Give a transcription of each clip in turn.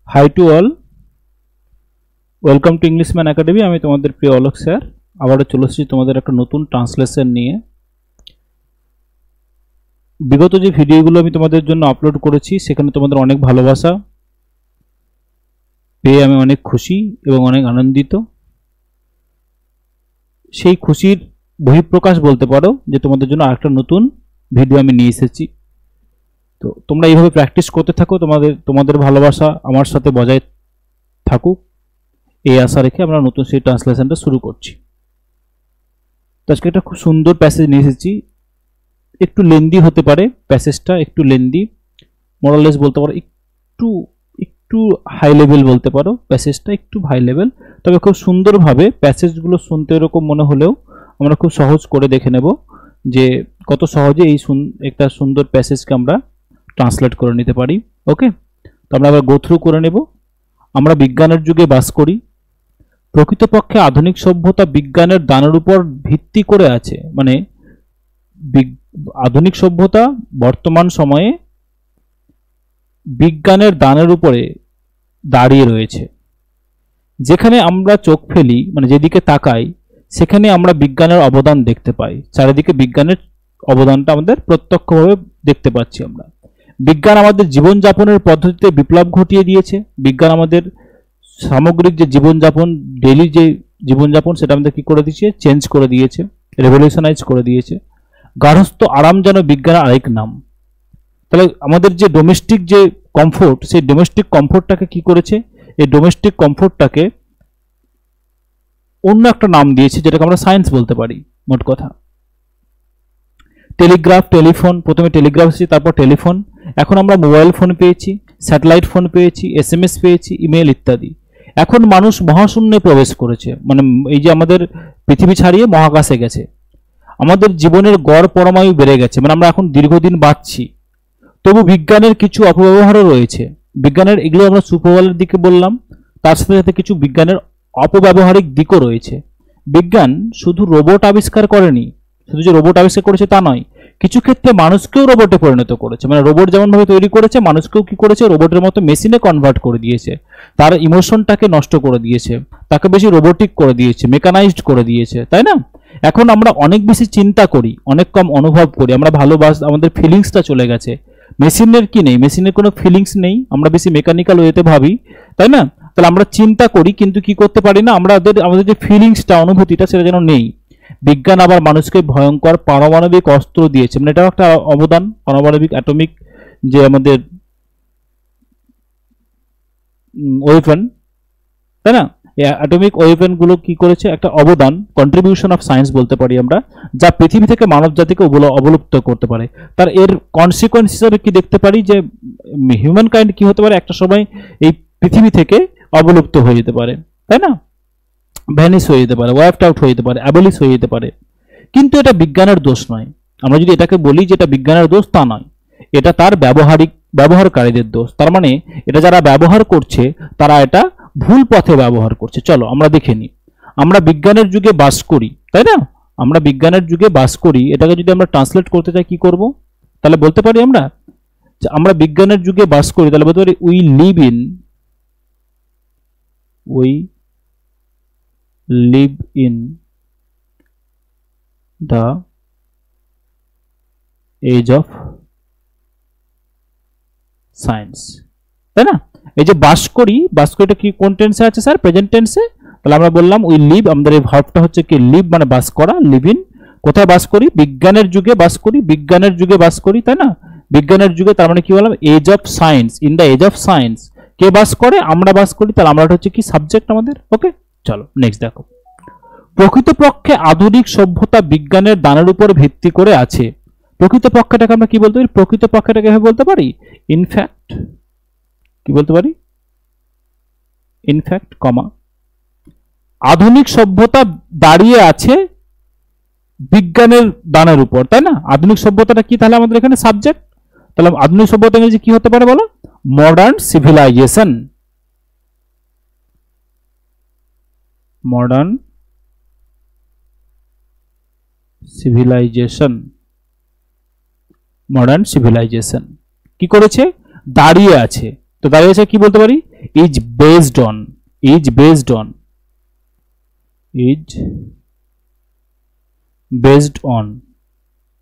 High to all, welcome to Englishman Academy. আমি তোমাদের প্রিয় অলোক স্যার আবারও চলে এসেছি তোমাদের একটা নতুন ট্রান্সলেশন নিয়ে। বিগত যে ভিডিওগুলো আমি তোমাদের জন্য আপলোড করেছি সেখানে তোমাদের অনেক ভালোবাসা পেয়ে আমি অনেক খুশি এবং অনেক আনন্দিত। সেই খুশির বহিঃপ্রকাশ বলতে পারো যে তোমাদের জন্য আরেকটা নতুন ভিডিও আমি নিয়ে এসেছি। তো তোমরা এইভাবে প্র্যাকটিস করতে থাকো, তোমাদের ভালোবাসা আমার সাথে বজায় থাকুক এই আশা রেখে আমরা নতুন সেই ট্রান্সলেশনটা শুরু করছি। তো আজকে একটা খুব সুন্দর প্যাসেজ নিয়ে এসেছি। একটু লেন্দি হতে পারে প্যাসেজটা, একটু লেন্দি, মোরালেস বলতে পারো একটু একটু হাই লেভেল বলতে পারো, প্যাসেজটা একটু হাই লেভেল, তবে খুব সুন্দরভাবে প্যাসেজগুলো শুনতে এরকম মনে হলেও আমরা খুব সহজ করে দেখে নেব যে কত সহজে এই একটা সুন্দর প্যাসেজকে আমরা ট্রান্সলেট করে নিতে পারি। ওকে, তো আমরা আবার গো থ্রু করে নেব। আমরা বিজ্ঞানের যুগে বাস করি। প্রকৃতপক্ষে আধুনিক সভ্যতা বিজ্ঞানের দানের উপর ভিত্তি করে আছে। মানে আধুনিক সভ্যতা বর্তমান সময়ে বিজ্ঞানের দানের উপরে দাঁড়িয়ে রয়েছে। যেখানে আমরা চোখ ফেলি, মানে যেদিকে তাকাই, সেখানে আমরা বিজ্ঞানের অবদান দেখতে পাই। চারিদিকে বিজ্ঞানের অবদানটা আমাদের প্রত্যক্ষভাবে দেখতে পাচ্ছি আমরা। বিজ্ঞান আমাদের জীবনযাপনের পদ্ধতিতে বিপ্লব ঘটিয়ে দিয়েছে। বিজ্ঞান আমাদের সামগ্রিক যে জীবনযাপন, ডেইলি যে জীবনযাপন, সেটা আমাদের কি করে দিয়েছে? চেঞ্জ করে দিয়েছে, রেভলিউশনাইজ করে দিয়েছে। গার্হস্থ্য আরাম যেন বিজ্ঞানের আরেক নাম। তাহলে আমাদের যে ডোমেস্টিক যে কমফোর্ট, সেই ডোমেস্টিক কমফোর্টটাকে কি করেছে? এই ডোমেস্টিক কমফোর্টটাকে অন্য একটা নাম দিয়েছে, যেটাকে আমরা সায়েন্স বলতে পারি। মোট কথা, টেলিগ্রাফ, টেলিফোন, প্রথমে টেলিগ্রাফ এসেছে, তারপর টেলিফোন, এখন আমরা মোবাইল ফোন পেয়েছি, স্যাটেলাইট ফোন পেয়েছি, এসএমএস পেয়েছি, ইমেল ইত্যাদি। এখন মানুষ মহাশূন্যে প্রবেশ করেছে, মানে এই যে আমাদের পৃথিবী ছাড়িয়ে মহাকাশে গেছে। আমাদের জীবনের গড় পরমায়ু বেড়ে গেছে, মানে আমরা এখন দীর্ঘদিন বাঁচছি। তবু বিজ্ঞানের কিছু অপব্যবহারও রয়েছে। বিজ্ঞানের এগুলো আমরা সুপ্রবলের দিকে বললাম, তার সাথে সাথে কিছু বিজ্ঞানের অপব্যবহারিক দিকও রয়েছে। বিজ্ঞান শুধু রোবট আবিষ্কার করেনি, শুধু যে রোবট আবিষ্কার করেছে তা নয়, কিছু ক্ষেত্রে মানুষকেও রোবটে পরিণত করেছে। মানে রোবট যেমনভাবে তৈরি করেছে, মানুষকেও কি করেছে? রোবটের মতো মেশিনে কনভার্ট করে দিয়েছে। তার ইমোশনটাকে নষ্ট করে দিয়েছে, তাকে বেশি রোবোটিক করে দিয়েছে, মেকানাইজড করে দিয়েছে, তাই না? এখন আমরা অনেক বেশি চিন্তা করি, অনেক কম অনুভব করি, আমরা আমাদের ফিলিংসটা চলে গেছে। মেশিনের কি নেই? মেশিনের কোনো ফিলিংস নেই, আমরা বেশি মেকানিক্যাল ওয়েতে ভাবি, তাই না? তাহলে আমরা চিন্তা করি কিন্তু কি করতে পারি না, আমাদের যে ফিলিংসটা, অনুভূতিটা, সেটা যেন নেই। বিজ্ঞান আবার মানুষকে ভয়ঙ্কর পারমাণবিক অস্ত্র দিয়েছে, মানে এটাও একটা অবদান। পারমাণবিক অ্যাটমিক যে আমাদের ওয়েপন, তাই না? অ্যাটমিক ওয়েপন গুলো কি করেছে? একটা অবদান, কন্ট্রিবিউশন অফ সায়েন্স বলতে পারি আমরা, যা পৃথিবী থেকে মানব জাতিকে অবলুপ্ত করতে পারে। তার এর কনসিকোয়েন্স হিসেবে কি দেখতে পারি? যে হিউম্যান কাইন্ড কি হতে পারে? একটা সময় এই পৃথিবী থেকে অবলুপ্ত হয়ে যেতে পারে, তাই না? ভ্যানিশ হয়ে যেতে পারে, ওয়াইপড আউট হয়ে যেতে পারে, অ্যাবলিশ হয়ে যেতে পারে। কিন্তু এটা বিজ্ঞানের দোষ নয়। আমরা যদি এটাকে বলি যে এটা বিজ্ঞানের দোষ, তা নয়, এটা তার ব্যবহারকারীদের দোষ। তার মানে এটা যারা ব্যবহার করছে তারা এটা ভুল পথে ব্যবহার করছে। চলো আমরা দেখে নিই। আমরা বিজ্ঞানের যুগে বাস করি, তাই না? আমরা বিজ্ঞানের যুগে বাস করি, এটাকে যদি আমরা ট্রান্সলেট করতে চাই কি করব? তাহলে বলতে পারি আমরা বিজ্ঞানের যুগে বাস করি, তাহলে বলতে পারি we live in the age of science, তাই না? এই যে বাস করি, এটা কি কোন টেন্সে আছে স্যার? প্রেজেন্ট টেন্সে। তাহলে আমরা বললাম উই লিভ, আমাদের এই ভার্বটা হচ্ছে কি লিভ, মানে বাস করা, লিভ ইন। কোথায় বাস করি? বিজ্ঞানের যুগে বাস করি, বিজ্ঞানের যুগে বাস করি, তাই না? বিজ্ঞানের যুগে, তার মানে কি বললাম? Age of science, in the age of science. কে বাস করে? আমরা বাস করি। তাহলে আমরা হচ্ছে কি সাবজেক্ট আমাদের। ওকে, চলো নেক্সট দেখো। প্রকৃতপক্ষে আধুনিক সভ্যতা বিজ্ঞানের দানের উপর ভিত্তি করে আছে। প্রকৃতপক্ষটাকে আমরা কি বলতে পারি? প্রকৃতপক্ষটাকে এভাবে বলতে পারি ইনফ্যাক্ট। কি বলতে পারি? ইনফ্যাক্ট, কমা, আধুনিক সভ্যতা দাঁড়িয়ে আছে বিজ্ঞানের দানের উপর, তাই না? আধুনিক সভ্যতাটা কি তাহলে আমাদের এখানে সাবজেক্ট। তাহলে আধুনিক সভ্যতা ইংরেজি কি হতে পারে বলো? Modern civilization. মডার্ন সিভিলাইজেশন কি করেছে? দাঁড়িয়ে আছে। তো দাঁড়িয়েছে কি বলতে পারি, is based on, is based on, is based on,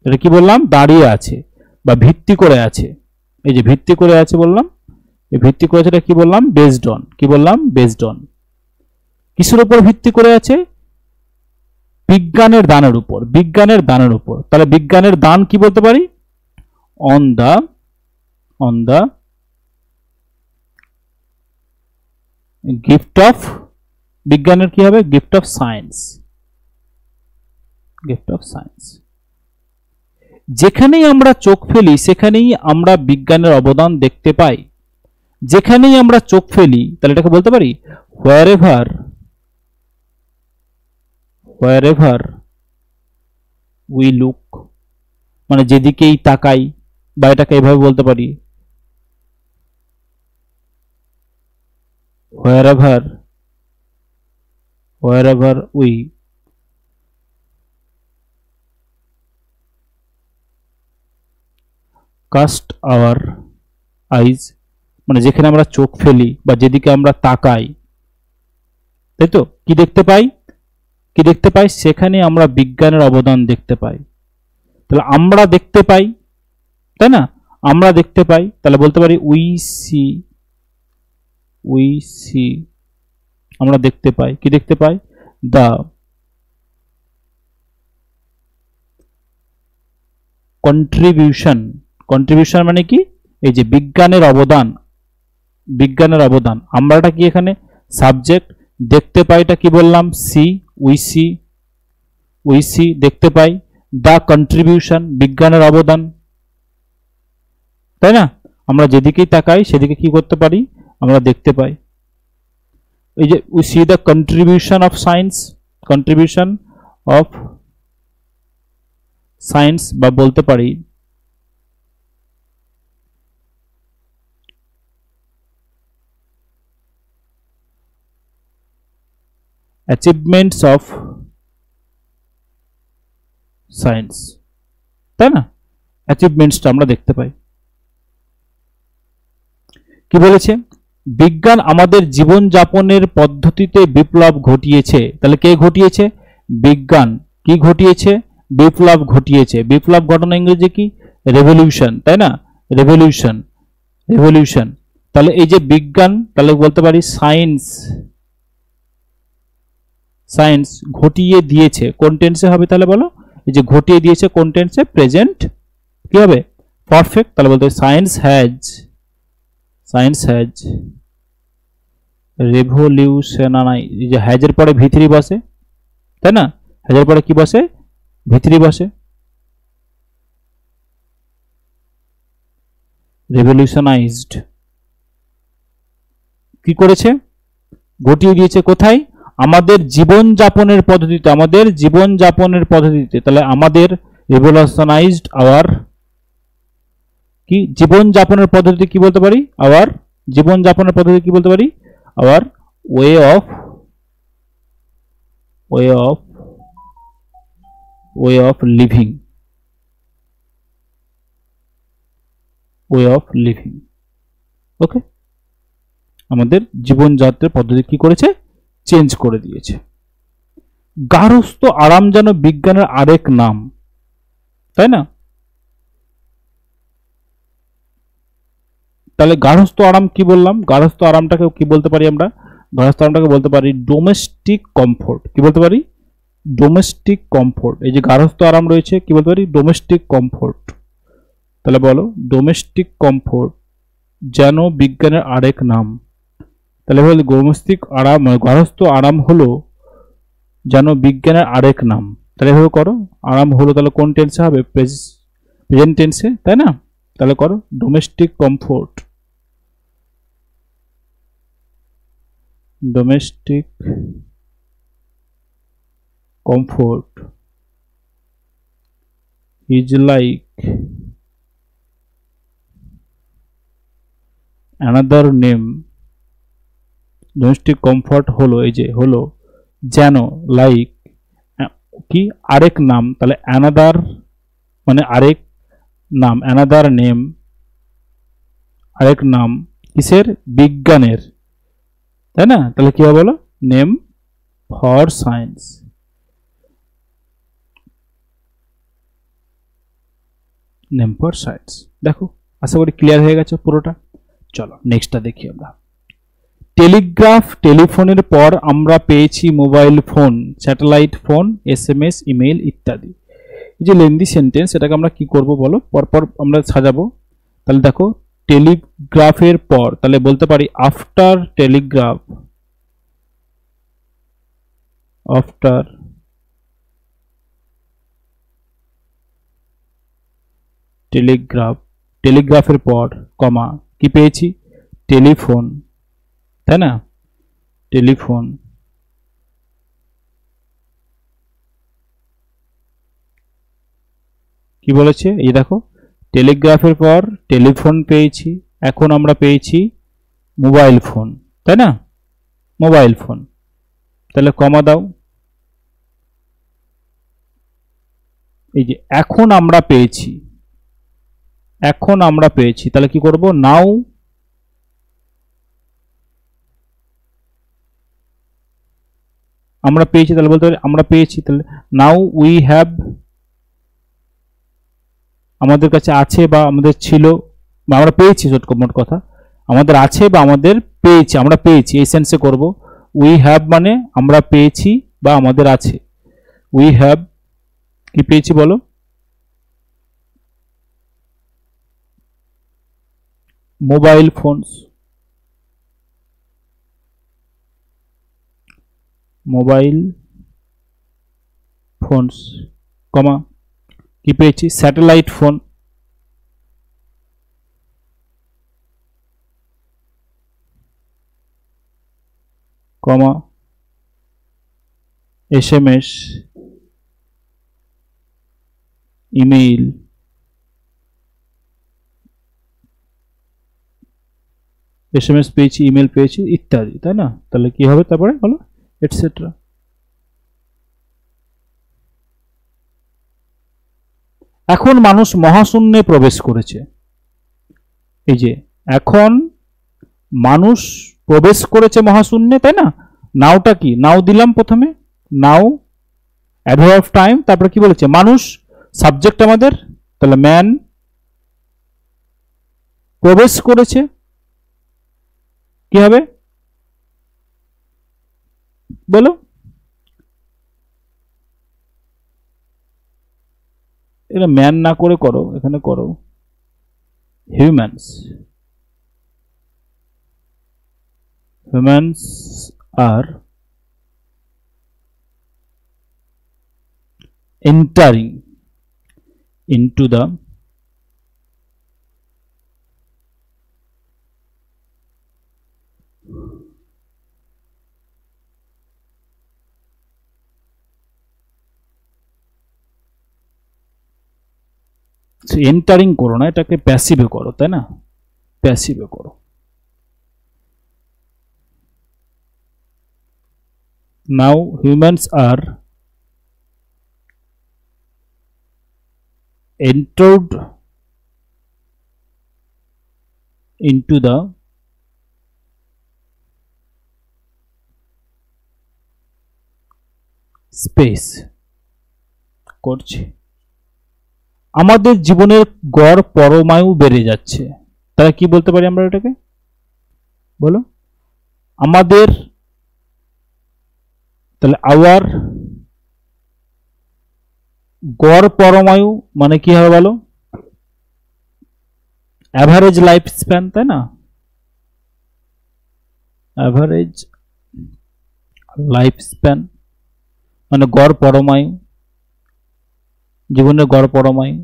এটা কি বললাম, দাঁড়িয়ে আছে বা ভিত্তি করে আছে। এই যে ভিত্তি করে আছে বললাম, এই ভিত্তি করে আছে এটা কি বললাম, বেসড অন, কি বললাম, বেসড অন। কিসের উপর ভিত্তি করে আছে, বিজ্ঞানের দানের উপর, বিজ্ঞানের দানের উপর। তাহলে বিজ্ঞানের দান কি বলতে পারি, অন দা গিফট অফ, বিজ্ঞানের কি হবে, gift of science, gift of science. যেখানেই আমরা চোখ ফেলি সেখানেই আমরা বিজ্ঞানের অবদান দেখতে পাই, যেখানেই আমরা চোখ ফেলি, তাহলে এটাকে বলতে পারি wherever we look, মানে যেদিকেই তাকাই, বা এটাকে এইভাবে বলতে পারি wherever we cast our eyes, মানে যেখানে আমরা চোখ ফেলি বা যেদিকে আমরা তাকাই, তাই তো, কি দেখতে পাই, কি দেখতে পাই, সেখানে আমরা বিজ্ঞানের অবদান দেখতে পাই। তাহলে আমরা দেখতে পাই, তাই না, আমরা দেখতে পাই, তাহলে বলতে পারি উই সি, আমরা দেখতে পাই, কি দেখতে পাই, দা কন্ট্রিবিউশন, কন্ট্রিবিউশন মানে কি, এই যে বিজ্ঞানের অবদান, বিজ্ঞানের অবদান, আমরাটা কি এখানে সাবজেক্ট, দেখতে পাইটা কি বললাম, সি, উই সি দেখতে পাই, দা কন্ট্রিবিউশন বিজ্ঞানের অবদান, তাই না, আমরা যেদিকেই তাকাই সেদিকে কি করতে পারি, আমরা দেখতে পাই। এই যে we see the contribution of science, contribution of science, বা বলতে পারি অ্যাচিভমেন্টস অফ সায়েন্স, তাই না, অ্যাচিভমেন্টসটা আমরা দেখতে পাই। কি বলেছে, বিজ্ঞান আমাদের জীবনযাপনের পদ্ধতিতে বিপ্লব ঘটিয়েছে, তাহলে কে ঘটিয়েছে, বিজ্ঞান কি ঘটিয়েছে, বিপ্লব ঘটিয়েছে। বিপ্লব ঘটনা ইংরেজি কি, রেভলিউশন, তাই না, রেভলিউশন, রেভলিউশন। তাহলে এই যে বিজ্ঞান, তাহলে বলতে পারি সায়েন্স, সায়েন্স ঘটিয়ে দিয়েছে, কোন টেন্সে হবে তাহলে বলো, এই যে ঘটিয়ে দিয়েছে কোন টেন্সে, প্রেজেন্ট কি হবে, পারফেক্ট। তাহলে বলতে হবে সায়েন্স হ্যাজ রেভলিউশনারাইজ, এই যে হ্যাজের পরে ভিতরি বসে, তাই না, হ্যাজের পরে কি বসে, ভিতরি বসে, রেভলিউশনাইজড কি করেছে, ঘটিয়ে দিয়েছে, কোথায়, আমাদের জীবনযাপনের পদ্ধতিতে, আমাদের জীবনযাপনের পদ্ধতিতে। তাহলে আমাদের রেভলিউশনাইজড আওয়ার, কি জীবনযাপনের পদ্ধতি কি বলতে পারি, আওয়ার জীবনযাপনের পদ্ধতি কি বলতে পারি, our way of living, way of living, okay, আমাদের জীবনযাত্রার পদ্ধতি কি করেছে, চেঞ্জ করে দিয়েছে। গার্হস্থ্য আরাম যেন বিজ্ঞানের আরেক নাম, তাই না, তাহলে গার্হস্থ্য আরাম কি বললাম, গার্হস্থ্য আরামটাকে কি বলতে পারি আমরা, গার্হস্থ্য আরামটাকে বলতে পারি ডোমেস্টিক কমফোর্ট, কি বলতে পারি, ডোমেস্টিক কমফোর্ট। এই যে গার্হস্থ্য আরাম রয়েছে কি বলতে পারি, ডোমেস্টিক কমফোর্ট। তাহলে বলো ডোমেস্টিক কমফোর্ট যেন বিজ্ঞানের আরেক নাম। তাহলে বলি ডোমেস্টিক আরাম, গার্হস্থ্য আরাম হলো যেন বিজ্ঞানের আরেক নাম। তাহলে এভাবে করো, আরাম হলো তাহলে কোন টেন্সে হবে, প্রেজেন্ট টেন্সে, তাই না, তাহলে করো domestic comfort, domestic comfort is like another name, domestic comfort হলো, এই যে হলো যেন, লাইক কি আরেক নাম, তাহলে অ্যানাদার মানে আরেক নাম, অ্যানাদার নেম আরেক নাম কিসের? বিজ্ঞানের, তাই না? তাহলে কি হবে বলো? Name for science. Name for science. দেখো, আশা করি ক্লিয়ার হয়ে গেছে পুরোটা। চলো নেক্সটটা দেখি আমরা। টেলিগ্রাফ, টেলিফোনের পর আমরা পেয়েছি mobile phone, satellite phone, SMS, email ইত্যাদি। এই যে লেন্দি সেন্টেন্স, এটাকে আমরা কি করব বলো? পরপর আমরা সাজাবো। তাহলে দেখো, টেলিগ্রাফের পর, তাহলে বলতে পারি আফটার টেলিগ্রাফ, আফটার টেলিগ্রাফ, টেলিগ্রাফের পর কমা কি পেয়েছি? টেলিফোন, তাই না? টেলিফোন, কি বলেছে? এই দেখো, টেলিগ্রাফের পর টেলিফোন পেয়েছি, এখন আমরা পেয়েছি মোবাইল ফোন, তাই না? মোবাইল ফোন, তাহলে কমা দাও। এই যে এখন আমরা পেয়েছি, এখন আমরা পেয়েছি, তাহলে কি করব? নাও, আমরা পেয়েছি, তাহলে বলতে পারি আমরা পেয়েছি, তাহলে নাও উই হ্যাভ, আমাদের কাছে আছে বা আমাদের ছিল বা আমরা পেয়েছি, মোট কথা আমাদের আছে বা আমাদের পেয়েছি, আমরা পেয়েছি, এই সেন্সে করব। উই হ্যাভ মানে আমরা পেয়েছি বা আমাদের আছে। উই হ্যাভ কি পেয়েছি বলো? মোবাইল ফোনস, মোবাইল ফোনস, কমা কি পেয়েছি? স্যাটেলাইট ফোন, কমা এসএমএস, ইমেইল, এসএমএস পেয়েছি, ইমেল পেয়েছি ইত্যাদি, তাই না? তাহলে কি হবে তারপরে বলো? এটসেট্রা। এখন মানুষ মহাশূন্যে প্রবেশ করেছে। এই যে এখন মানুষ প্রবেশ করেছে মহাশূন্যে, তাই না? নাওটা কি? নাও দিলাম প্রথমে, নাও অ্যাডভার্ব অফ টাইম, তারপরে কি বলেছে? মানুষ, সাবজেক্ট আমাদের, তাহলে ম্যান প্রবেশ করেছে, কি হবে বলো? এটা ম্যান না করে করো, এখানে করো humans, humans are entering into the entering করো না, এটাকে প্যাসিভে করো, তাই না? প্যাসিভে করো। Now humans are entered into the space করছে। আমাদের জীবনের গড় পরমায়ু বেড়ে যাচ্ছে, তাহলে কি বলতে পারি আমরা এটাকে বলো? আমাদের, তাহলে আওয়ার গড় পরমায়ু মানে কি হবে বলো? অ্যাভারেজ লাইফ স্প্যান, তাই না? অ্যাভারেজ লাইফ স্প্যান মানে গড় পরমায়ু, জীবনের গড় পরমায়ু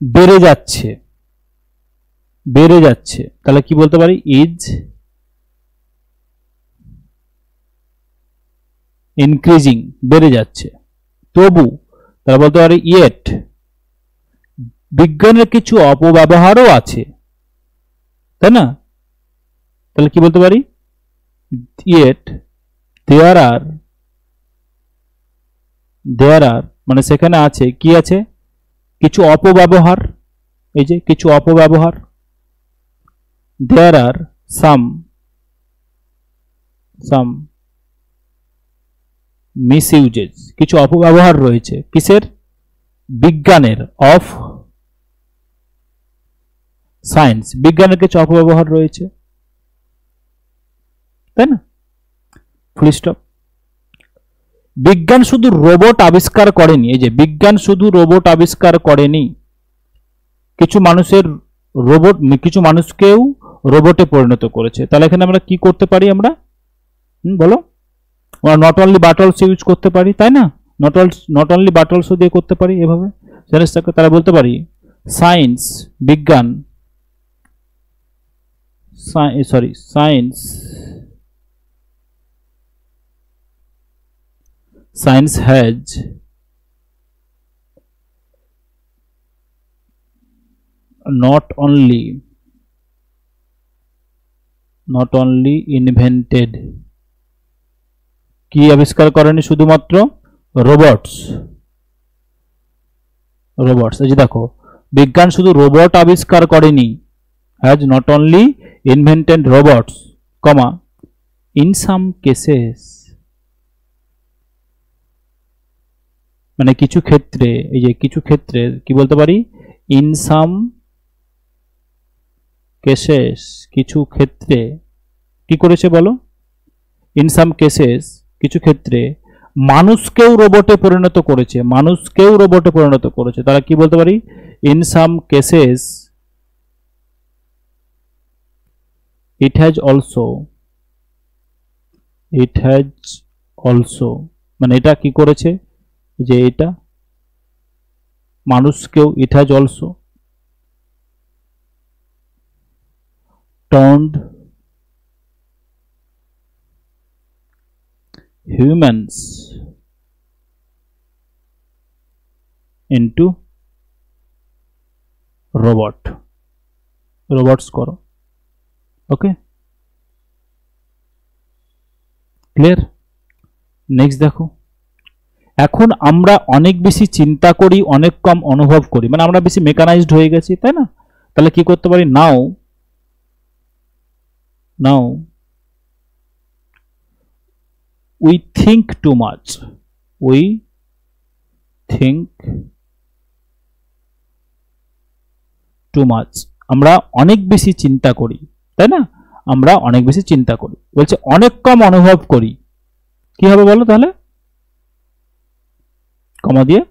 বেড়ে যাচ্ছে, বেড়ে যাচ্ছে, তাহলে কি বলতে পারি? ইজ ইনক্রিজিং, বেড়ে যাচ্ছে। তবু তাহলে বলতে পারি ইয়েট, বিজ্ঞানের কিছু অপব্যবহারও আছে, তাই না? তাহলে কি বলতে পারি? ইয়েট দেয়ার আর মানে সেখানে আছে, কি আছে? কিছু অপব্যবহার, এই যে কিছু অপব্যবহার, there are some misuses, কিছু অপব্যবহার রয়েছে কিসের, বিজ্ঞানের, অফ সায়েন্স, বিজ্ঞানের কিছু অপব্যবহার রয়েছে, তাই না, ফুল স্টপ। বিজ্ঞান শুধু রোবট আবিষ্কার করেনি, এই যে বিজ্ঞান শুধু রোবট আবিষ্কার করেনি, কিছু মানুষকেও রোবটে পরিণত করেছে। তাহলে এখানে আমরা কি করতে পারি, আমরা বলো, আমরা not only but also use করতে পারি, তাই না, নট অনলি বাট অলসো দিয়ে করতে পারি এভাবে সেন্টেন্সটাকে। তাহলে বলতে পারি সায়েন্স, বিজ্ঞান, science has not only invented, কি আবিষ্কার করেনি, শুধুমাত্র রোবটস। এই যে দেখো, বিজ্ঞান শুধু রোবট আবিষ্কার করেনি, has not only invented robots, comma in some cases, মানে কিছু ক্ষেত্রে, এই যে কিছু ক্ষেত্রে কি বলতে পারি, in some cases, কিছু ক্ষেত্রে কি করেছে বলো, in some cases, কিছু ক্ষেত্রে মানুষকেও রোবটে পরিণত করেছে, তারা কি বলতে পারি, in some cases it has also, মানে এটা কি করেছে, যে এটা মানুষকেও, it has also turned humans into robots করো, ওকে, ক্লিয়ার। নেক্সট দেখো, এখন আমরা অনেক বেশি চিন্তা করি, অনেক কম অনুভব করি, মানে আমরা বেশি মেকানাইজড হয়ে গেছি, তাই না। তাহলে কি করতে পারি, নাও we think too much, আমরা অনেক বেশি চিন্তা করি, তাই না, আমরা অনেক বেশি চিন্তা করি, বলছে অনেক কম অনুভব করি, কি হবে বলো তাহলে, কমা দিয়ে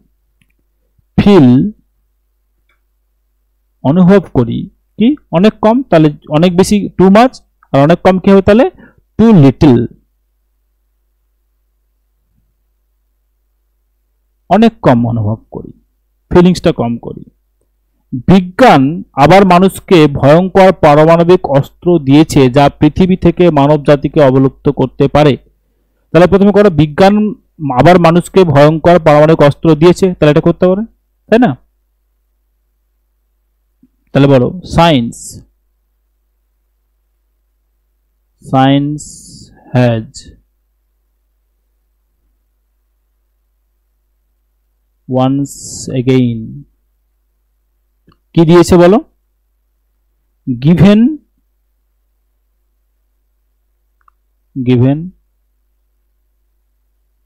ফিল, অনুভব করি কি অনেক কম, তাহলে অনেক বেশি টু মাচ, আর অনেক কম কি হবে তাহলে টু লিটল, অনেক কম অনুভব করি, ফিলিংসটা কম করি। বিজ্ঞান আবার মানুষকে ভয়ঙ্কর পারমাণবিক অস্ত্র দিয়েছে যা পৃথিবী থেকে মানব জাতিকে অবলুপ্ত করতে পারে। তাহলে প্রথমে করো, বিজ্ঞান আবার মানুষকে ভয়ঙ্কর পারমাণবিক অস্ত্র দিয়েছে, তাহলে এটা করতে পারে, তাই না। তাহলে বলো সায়েন্স হ্যাজ once again কি দিয়েছে বলো, given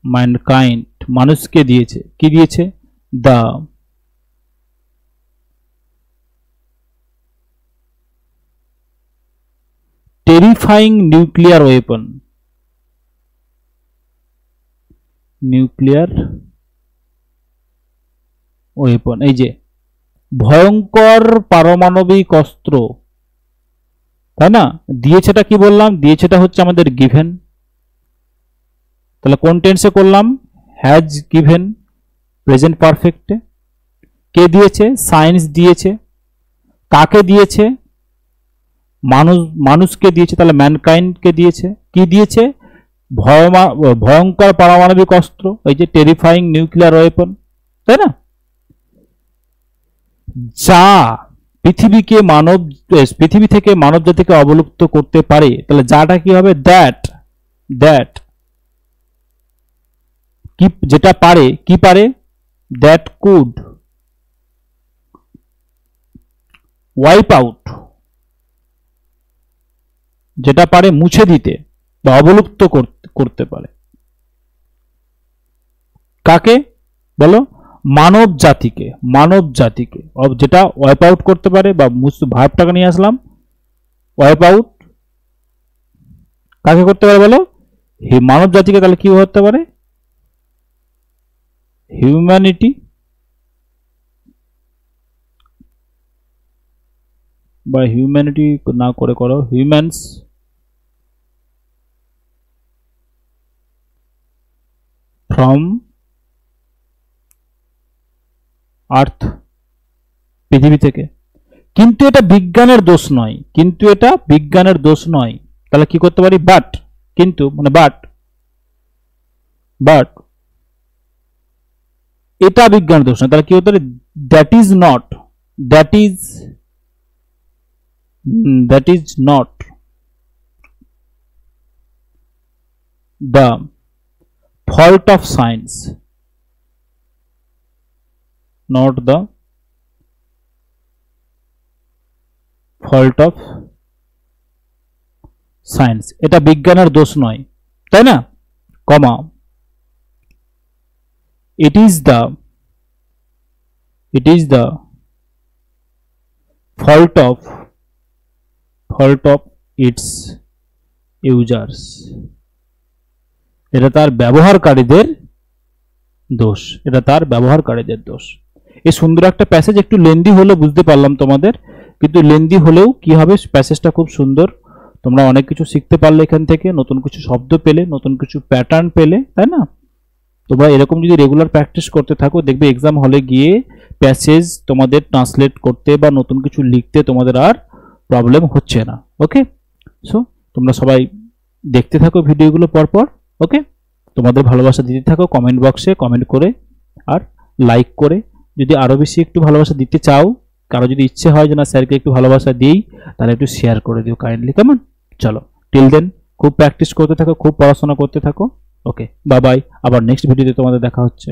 mankind, মানুষকে দিয়েছে, কি দিয়েছে, the terrifying nuclear weapon, এই যে ভয়ঙ্কর পারমাণবিক অস্ত্র, তাই না, দিয়েছেটা কি বললাম, দিয়েছেটা হচ্ছে আমাদের গিভেন, তাহলে কোন টেন্সে করলাম, হ্যাজ গিভেন, প্রেজেন্ট পারফেক্টে। কে দিয়েছে, সায়েন্স দিয়েছে, কাকে দিয়েছে, মানুষকে দিয়েছে, তাহলে ম্যানকাইন্ডকে দিয়েছে, কি দিয়েছে, ভয়ঙ্কর পারমাণবিক অস্ত্র, এই যে টেরিফাইং নিউক্লিয়ার ওয়েপন, তাই না, যা পৃথিবী থেকে মানব জাতিকে অবলুপ্ত করতে পারে। তাহলে যাটা কি হবে, দ্যাট কি, যেটা পারে, কি পারে, দ্যাট কুড ওয়াইপ আউট যেটা পারে মুছে দিতে বা অবলুপ্ত করতে পারে। কাকে বলো? মানব জাতিকে। মানব জাতিকে যেটা ওয়াইপ আউট করতে পারে বা ভার্বটাকে নিয়ে আসলাম, ওয়াইপ আউট কাকে করতে পারে বলো? মানব জাতিকে। তাহলে কি হতে পারে? হিউম্যানিটি বা হিউম্যানিটি না করে করো হিউম্যানস ফ্রম আর্থ, পৃথিবী থেকে। কিন্তু এটা বিজ্ঞানের দোষ নয়, কিন্তু এটা বিজ্ঞানের দোষ নয়। তাহলে কি করতে পারি? বাট, কিন্তু মানে বাট এটা বিজ্ঞানের দোষ নয়। তাহলে কি হতে পারে? That is not, that is not the fault of science, not the fault of science। এটা বিজ্ঞানের দোষ নয়, তাই না? কমা, it is the fault of its users। এটা তার ব্যবহারকারীদের দোষ, এটা তার ব্যবহারকারীদের দোষ। এই সুন্দর একটা প্যাসেজ, একটু লেন্দি হলো বুঝতে পারলাম তোমাদের, কিন্তু লেন্দি হলেও কি হবে, প্যাসেজটা খুব সুন্দর। তোমরা অনেক কিছু শিখতে পারলে এখান থেকে, নতুন কিছু শব্দ পেলে, নতুন কিছু প্যাটার্ন পেলে, তাই না? তোমরা এরকম যদি রেগুলার প্র্যাকটিস করতে থাকো, দেখবে এক্সাম হলে গিয়ে প্যাসেজ তোমাদের ট্রান্সলেট করতে বা নতুন কিছু লিখতে তোমাদের আর প্রবলেম হচ্ছে না। ওকে, সো তোমরা সবাই দেখতে থাকো ভিডিওগুলো পরপর। ওকে, তোমাদের ভালোবাসা দিতে থাকো কমেন্ট বক্সে কমেন্ট করে আর লাইক করে। যদি আরও বেশি একটু ভালোবাসা দিতে চাও, কারো যদি ইচ্ছে হয় যে না স্যারকে একটু ভালোবাসা দিই, তাহলে একটু শেয়ার করে দিও কাইন্ডলি, কেমন? চলো, টিল দেন খুব প্র্যাকটিস করতে থাকো, খুব পড়াশোনা করতে থাকো। ওকে, বাই বাই, আবার নেক্সট ভিডিওতে তোমাদের দেখা হচ্ছে।